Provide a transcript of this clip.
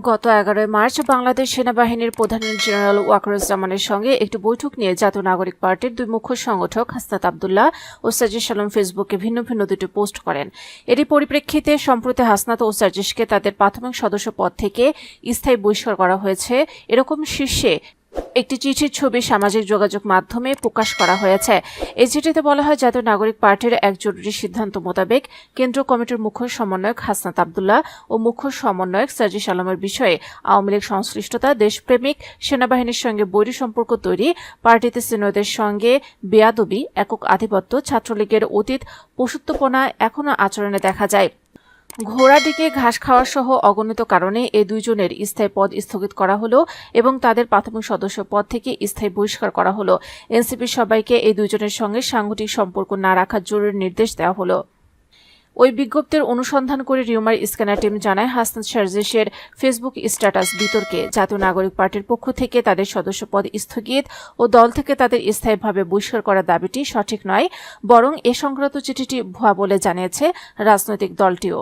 গত 11 মার্চ বাংলাদেশ সেনাবাহিনীর প্রধান জেনারেল ওয়াকারুজ্জামানের সঙ্গে একটি বৈঠক নিয়ে জাতীয় নাগরিক পার্টির দুই মুখ্য সংগঠক হাসনাত আব্দুল্লাহ ও সার্জিস আলম ফেসবুকে ভিন্ন ভিন্ন দুটি পোস্ট করেন। এরই পরিপ্রেক্ষিতে সম্প্রতি হাসনাত ও সার্জিসকে তাদের প্রাথমিক সদস্য পদ থেকে স্থায়ী বহিষ্কার করা হয়েছে, এরকম শীর্ষে একটি চিঠির ছবি সামাজিক যোগাযোগ মাধ্যমে প্রকাশ করা হয়েছে। এই চিঠিতে বলা হয়, জাতীয় নাগরিক পার্টির এক জরুরি সিদ্ধান্ত মোতাবেক কেন্দ্রীয় কমিটির মুখ্য সমন্বয়ক হাসনাত আব্দুল্লাহ ও মুখ্য সমন্বয়ক সার্জিস আলমের বিষয়ে আওয়ামী লীগ সংশ্লিষ্টতা, দেশপ্রেমিক, সেনাবাহিনীর সঙ্গে বৈরী সম্পর্ক তৈরি, পার্টিতে সিনিয়রদের সঙ্গে বেয়াদবি, একক আধিপত্য, ছাত্রলীগের অতীত পশুত্বপনা এখনও আচরণে দেখা যায়। ঘোড়াটিকে ঘাস খাওয়া সহ অগণিত কারণে এই দুইজনের স্থায়ী পদ স্থগিত করা হলো এবং তাদের প্রাথমিক সদস্য পদ থেকে স্থায়ী বহিষ্কার করা হলো। এনসিপির সবাইকে এই দুইজনের সঙ্গে সাংগঠনিক সম্পর্ক না রাখার জরুরি নির্দেশ দেওয়া হলো। ওই বিজ্ঞপ্তির অনুসন্ধান করে রিউমার স্ক্যানার টিম জানায়, হাসনাত সার্জিসের ফেসবুক স্ট্যাটাস বিতর্কে জাতীয় নাগরিক পার্টির পক্ষ থেকে তাদের সদস্যপদ স্থগিত ও দল থেকে তাদের স্থায়ীভাবে বহিষ্কার করার দাবিটি সঠিক নয়, বরং এ সংক্রান্ত চিঠিটি ভুয়া বলে জানিয়েছে রাজনৈতিক দলটিও।